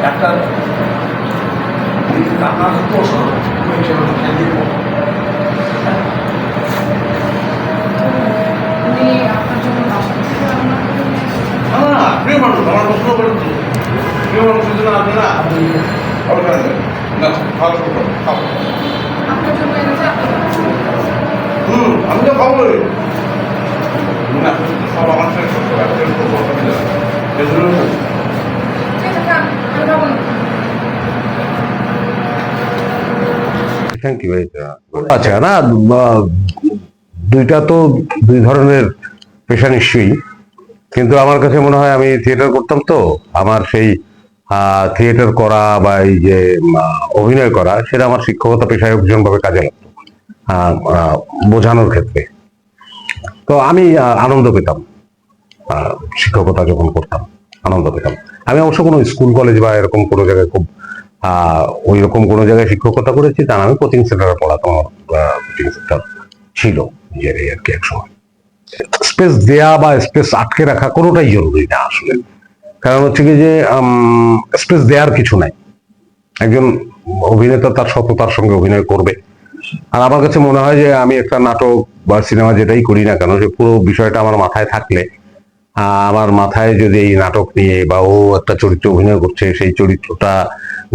একটা আপনার প্রশ্ন প্রিয় মানুষ আমার প্রশ্ন করেন তো প্রিয় মানুষের জন্য আপনি না আমি তো খাবোই না সব আমার থ্যাংক ইউ। আচ্ছা না, দুইটা তো দুই ধরনের পেশা নিশ্চয়ই, কিন্তু আমার কাছে মনে হয় আমি থিয়েটার করতাম, তো আমার সেই থিয়েটার করা বা এই যে অভিনয় করা সেটা আমার শিক্ষকতা পেশায় ভীষণভাবে কাজে লাগতো বোঝানোর ক্ষেত্রে। তো আমি আনন্দ পেতাম শিক্ষকতা যখন করতাম, আনন্দ পেতাম। আমি অবশ্য কোনো স্কুল কলেজ বা এরকম কোনো জায়গায় খুব ওই রকম কোনো জায়গায় শিক্ষকতা করেছি তা না, আমি কোচিং সেন্টারে পড়াতাম, কোচিং সেন্টার ছিল নিজের আর কি। এক সময় স্পেস দেয়া বা স্পেস আটকে রাখা কোনোটাই জরুরি না আসলে, কারণ হচ্ছে কি যে স্পেস দেওয়ার কিছু নাই। একজন অভিনেতা তার সততার সঙ্গে অভিনয় করবে। আর আমার কাছে মনে হয় যে আমি একটা নাটক বা সিনেমা যেটাই করি না কেন, যে পুরো বিষয়টা আমার মাথায় থাকলে, আমার মাথায় যদি এই নাটক নিয়ে বা ও একটা চরিত্র অভিনয় করছে, সেই চরিত্রটা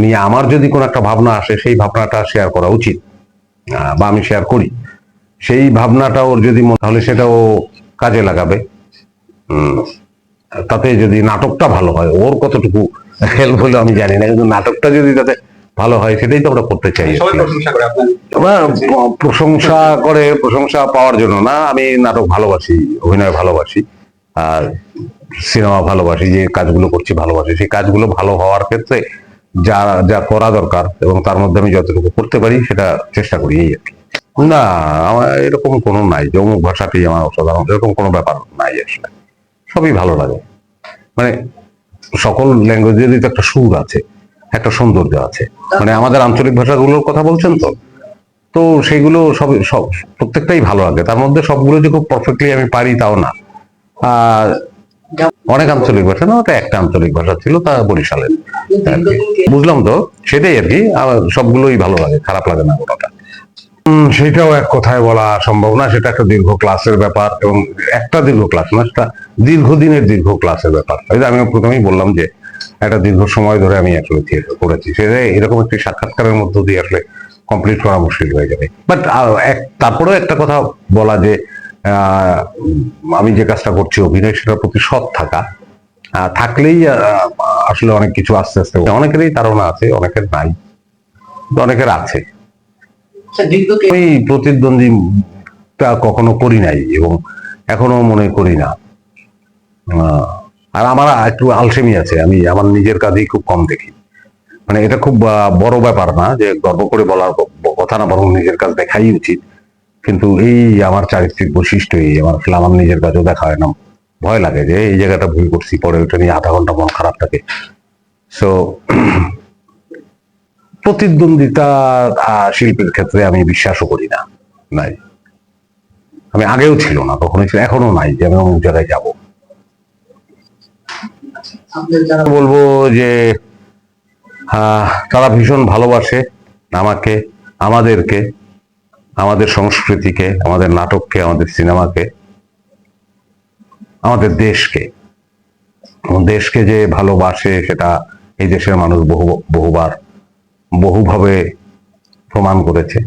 নিয়ে আমার যদি কোনো একটা ভাবনা আসে, সেই ভাবনাটা শেয়ার করা উচিত বা আমি শেয়ার করি। সেই ভাবনাটা ওর যদি তাহলে সেটা ও কাজে লাগাবে। তাতে যদি নাটকটা ভালো হয়, ওর কতটুকু হেল্প হলো আমি জানি না, কিন্তু নাটকটা যদি তাতে ভালো হয় সেটাই তো আমরা করতে চাই। প্রশংসা করে প্রশংসা পাওয়ার জন্য না, আমি নাটক ভালোবাসি, অভিনয় ভালোবাসি, আর সিনেমা ভালোবাসি, যে কাজগুলো করছি ভালোবাসি। সেই কাজগুলো ভালো হওয়ার ক্ষেত্রে যা যা করা দরকার এবং তার মধ্যে আমি যতটুকু করতে পারি সেটা চেষ্টা করি, এই আর কি। না, আমার এরকম কোনো নাই যে অমুক ভাষাতেই আমার অসাধারণ, এরকম কোনো ব্যাপার নাই আসলে। সবই ভালো লাগে, মানে সকল ল্যাঙ্গুয়েজেরই তো একটা সুর আছে, একটা সৌন্দর্য আছে। মানে আমাদের আঞ্চলিক ভাষাগুলোর কথা বলছেন তো, তো সেগুলো সব প্রত্যেকটাই ভালো লাগে। তার মধ্যে সবগুলো যে খুব পারফেক্টলি আমি পারি তাও না। আর অনেক আঞ্চলিক ভাষা না, ওটা একটা আঞ্চলিক ভাষা ছিল, তা বরিশালের। বুঝলাম তো, সেটাই আর কি। সবগুলোই ভালো লাগে, খারাপ লাগে না কোনোটা। সেটাও এক কথায় বলা সম্ভব না, সেটা একটা দীর্ঘ ক্লাসের ব্যাপার, এবং একটা দীর্ঘ ক্লাস না, সেটা দীর্ঘদিনের দীর্ঘ ক্লাসের ব্যাপার। আমি প্রথমেই বললাম যে একটা দীর্ঘ সময় ধরে আমি আসলে থিয়েটার করেছি, সেটা এরকম একটি সাক্ষাৎকারের মধ্য দিয়ে আসলে কমপ্লিট করা মুশকিল হয়ে যাবে। বাট তারপরেও একটা কথা বলা যে আমি যে কাজটা করছি অভিনয়, সেটার প্রতি সৎ থাকা, থাকলেই আসলে অনেক কিছু আস্তে আস্তে, অনেকেরই ধারণা আছে, অনেকের নাই, অনেকের আছে। আমি প্রতিদ্বন্দ্বিতা কখনো করি নাই এবং এখনো মনে করি না। আর আমার একটু আলসেমি আছে, আমি আমার নিজের কাজেই খুব কম দেখি। মানে এটা খুব বড় ব্যাপার না যে গর্ব করে বলার কথা না, বরং নিজের কাজ দেখাই উচিত। কিন্তু এই আমার চারিত্রিক বৈশিষ্ট্য, এই আমার নিজের কাজও দেখা হয় না। ভয় লাগে যে এই জায়গাটা ভুল করছি, পরে ওইটা নিয়ে আধা ঘন্টা মন খারাপ থাকে। সো প্রতিদ্বন্দ্বিতা শিল্পের ক্ষেত্রে আমি বিশ্বাসও করি না, নাই। আমি আগেও ছিল না, কখনোই ছিল, এখনো নাই যে আমি অমুক জায়গায় যাবো। বলবো যে তারা ভীষণ ভালোবাসে আমাকে, আমাদেরকে, আমাদের সংস্কৃতিকে, আমাদের নাটককে, আমাদের সিনেমাকে, আমাদের দেশকে। দেশকে যে ভালোবাসে সেটা এই দেশের মানুষ বহুবার বহুভাবে প্রমাণ করেছে।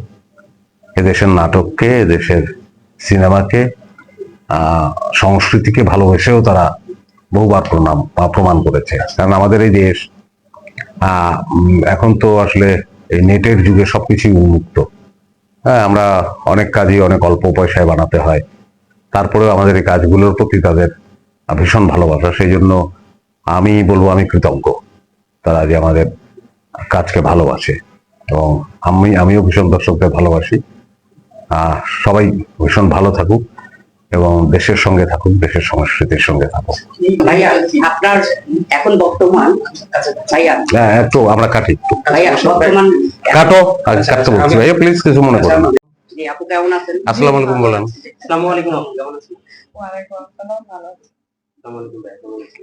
এদেশের নাটককে, এদেশের সিনেমাকে, সংস্কৃতিকে ভালোবেসেও তারা বহুবার প্রমাণ করেছে। কারণ আমাদের এই দেশ এখন তো আসলে এই নেটের যুগে সবকিছুই উন্মুক্ত। হ্যাঁ, আমরা অনেক কাজই অনেক অল্প পয়সায় বানাতে হয়, তারপরেও আমাদের এই কাজগুলোর প্রতি তাদের ভীষণ ভালোবাসা। সেই জন্য আমি বলবো আমি কৃতজ্ঞ তারা যে আমাদের কাজকে ভালোবাসে, এবং আমিও ভীষণ দর্শকদের ভালোবাসি। সবাই ভীষণ ভালো থাকুক এবং দেশের সঙ্গে থাকুক, দেশের সংস্কৃতির সঙ্গে থাকুক। ভাইয়া, আপনার এখন বর্তমান একটু আমরা কাটি, একটু ভাইয়া বর্তমান কাটো, কাটতে বলছি ভাইয়া, প্লিজ কিছু মনে করেন না। আপু কেমন আছেন? আসসালামু আলাইকুম বলেন। আসসালামু আলাইকুম আপু, কেমন আছেন? ওয়ালাইকুম আসসালাম, ভালো আছি।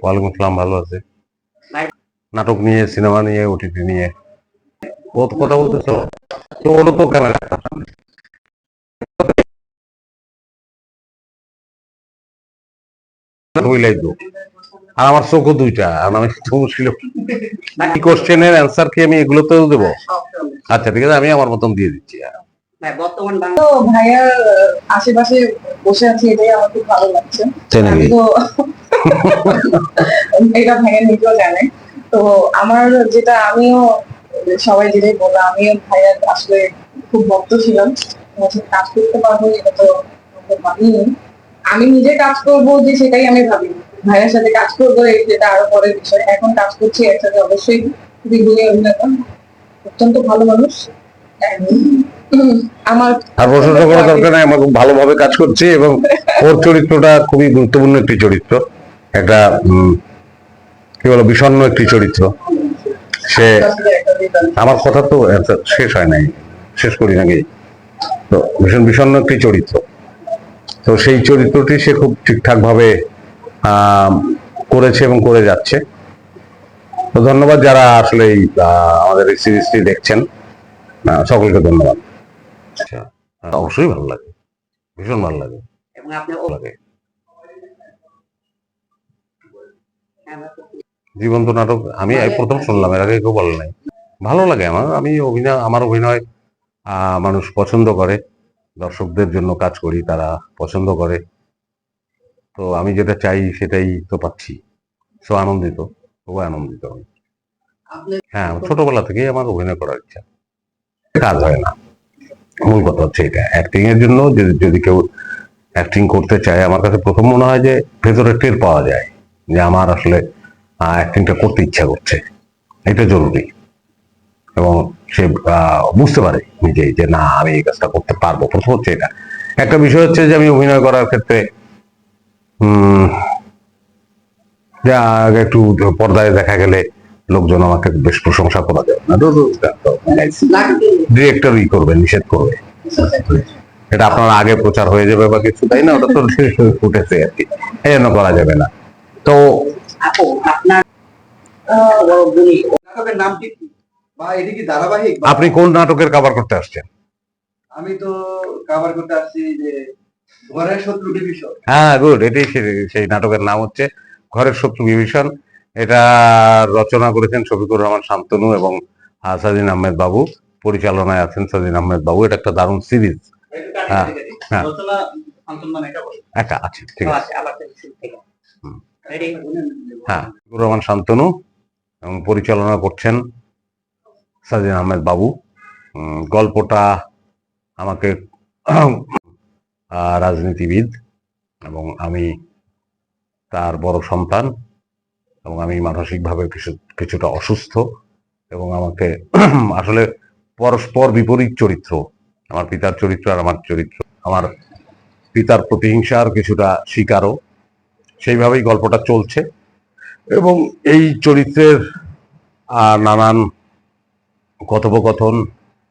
ওয়ালাইকুম আসসালাম, ভালো আছে। নাটক নিয়ে, সিনেমা নিয়ে, ওটিটি নিয়ে ও তো কথা বলতেছো, তো ওরও তো ক্যামেরা হইলাই তো। আর আমার চোখও দুইটা, আর আমি তো মুশকিল কি কোশ্চেনের অ্যান্সার কি আমি এগুলোতেও দেবো? আচ্ছা ঠিক আছে, আমি আমার মতন দিয়ে দিচ্ছি। ভাই বর্তমান তো ভাইয়ার আশেপাশে বসে আছি, এটাই আমার খুব ভালো লাগছে। তাই নাকি? আমি তো এটা ভাইয়া নিজেও জানে। তো আমার যেটা আমিও সবাই যেটাই বললো, আমিও ভাইয়ার আসলে খুব ভক্ত ছিলাম। তোমার সাথে কাজ করতে পারবো এটা তো ভাবিনি। আমি নিজে কাজ করবো যে সেটাই আমি ভাবি, ভাইয়ের সাথে কাজ করবো যেটা আরো পরের বিষয়। এখন কাজ করছি একসাথে, অবশ্যই খুবই গুণী অভিনেতা, অত্যন্ত ভালো মানুষ। আমার আর প্রশংসা করার দরকার নেই, আমরা খুব ভালোভাবে কাজ করছি এবং ওর চরিত্রটা খুবই গুরুত্বপূর্ণ একটি চরিত্র, একটা কি বলো বিষণ্ণ একটি চরিত্র। সে আমার কথা তো শেষ হয় নাই, শেষ করি নাকি? তো ভীষণ বিষণ্ণ একটি চরিত্র, তো সেই চরিত্রটি সে খুব ঠিকঠাক ভাবে করেছে এবং করে যাচ্ছে। তো ধন্যবাদ যারা আসলে এই আমাদের এই সিরিজটি দেখছেন, সকলকে ধন্যবাদ। আচ্ছা, অবশ্যই ভালো লাগে, ভীষণ ভালো লাগে। এবং আপনি লাগে জীবন্ত নাটক আমি এই প্রথম শুনলাম, এর আগে কেউ বলে নাই। ভালো লাগে আমার, আমি অভিনয়, আমার অভিনয় মানুষ পছন্দ করে, দর্শকদের জন্য কাজ করি, তারা পছন্দ করে। তো আমি যেটা চাই সেটাই তো পাচ্ছি, সো আনন্দিত, খুবই আনন্দিত আমি। হ্যাঁ, ছোটবেলা থেকেই আমার অভিনয় করার ইচ্ছা, কাজ হয় না। মূল কথা হচ্ছে এটা, অ্যাক্টিং এর জন্য যদি কেউ অ্যাক্টিং করতে চায়, আমার কাছে প্রথম মনে হয় যে ভেতরে টের পাওয়া যায় যে আমার আসলে অ্যাক্টিংটা করতে ইচ্ছা করছে, এটা জরুরি। এবং সে বুঝতে পারে নিজেই যে না, আমি এই কাজটা করতে পারবো। প্রথম হচ্ছে এটা। একটা বিষয় হচ্ছে যে আমি অভিনয় করার ক্ষেত্রে যা একটু পর্দায় দেখা গেলে লোকজন আমাকে বেশ প্রশংসা করা যায় না, ডিরেক্টরই করবে, নিষেধ করবে, এটা আপনার আগে প্রচার হয়ে যাবে বা কিছু, তাই না? ওটা তো ফুটেছে আর কি, এই জন্য করা যাবে না। তো আপু আপনার নাটকের নামটি কি, বা এটি কি ধারাবাহিক? আপনি কোন নাটকের কভার করতে আসছেন? আমি তো কভার করতে আসছি যে ঘরের শত্রু ডিভিশন। হ্যাঁ, গুড। এটাই সেই নাটকের নাম হচ্ছে ঘরের শত্রু বিভীষণ। এটা রচনা করেছেন শফিকুর রহমান শান্তনু এবং সাজিন আহমেদ বাবু, পরিচালনায় আছেন সাজিন আহমেদ বাবু। এটা একটা দারুণ সিরিজ। হ্যাঁ হ্যাঁ, একা আছে, ঠিক আছে। হ্যাঁ, শফিকুর রহমান শান্তনু এবং পরিচালনা করছেন সাজিন আহমেদ বাবু। গল্পটা আমাকে রাজনীতিবিদ এবং আমি তার বড় সন্তান, এবং আমি মানসিকভাবে কিছুটা অসুস্থ, এবং আমাকে আসলে পরস্পর বিপরীত চরিত্র, আমার পিতার চরিত্র আর আমার চরিত্র, আমার পিতার প্রতিহিংসার কিছুটা শিকারও, সেইভাবেই গল্পটা চলছে। এবং এই চরিত্রের নানান কথোপকথন,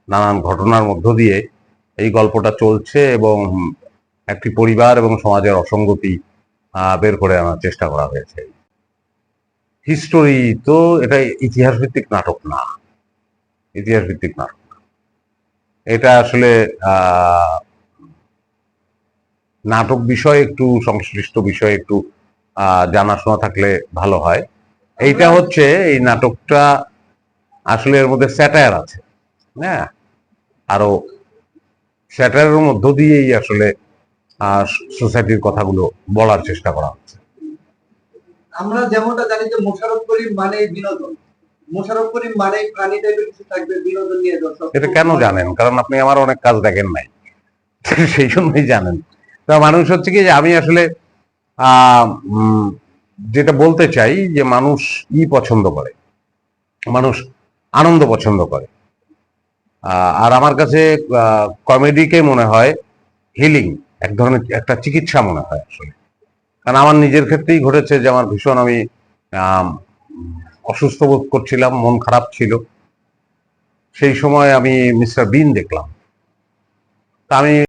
নানান ঘটনার মধ্য দিয়ে এই গল্পটা চলছে, এবং একটি পরিবার এবং সমাজের অসঙ্গতি বের করে আনার চেষ্টা করা হয়েছে। হিস্টোরি তো, এটা ইতিহাস ভিত্তিক নাটক না, ইতিহাস ভিত্তিক নাটক না। এটা আসলে নাটক বিষয়ে একটু সংশ্লিষ্ট বিষয়ে একটু জানাশোনা থাকলে ভালো হয়। এইটা হচ্ছে, এই নাটকটা আসলে এর মধ্যে স্যাটায়ার আছে, হ্যাঁ, আরো স্যাটায়ারের মধ্য দিয়েই আসলে সোসাইটির কথাগুলো বলার চেষ্টা করা হচ্ছে। আমরা যেমনটা জানি যে মোশাররফ করিম মানে বিনোদন, মোশাররফ করিম মানে প্রাণী টাইপের কিছু থাকবে, বিনোদন নিয়ে দর্শক। এটা কেন জানেন? কারণ আপনি আমার অনেক কাজ দেখেন নাই, সেই জন্যই জানেন। তা মানুষ হচ্ছে কি যে আমি আসলে যেটা বলতে চাই যে মানুষ পছন্দ করে, মানুষ আনন্দ পছন্দ করে। আর আমার কাছে কমেডিকে মনে হয় হিলিং, এক ধরনের একটা চিকিৎসা মনে হয় আসলে। কারণ আমার নিজের ক্ষেত্রেই ঘটেছে যে আমার ভীষণ, আমি অসুস্থ বোধ করছিলাম, মন খারাপ ছিল, সেই সময় আমি মিস্টার বিন দেখলাম। তা আমি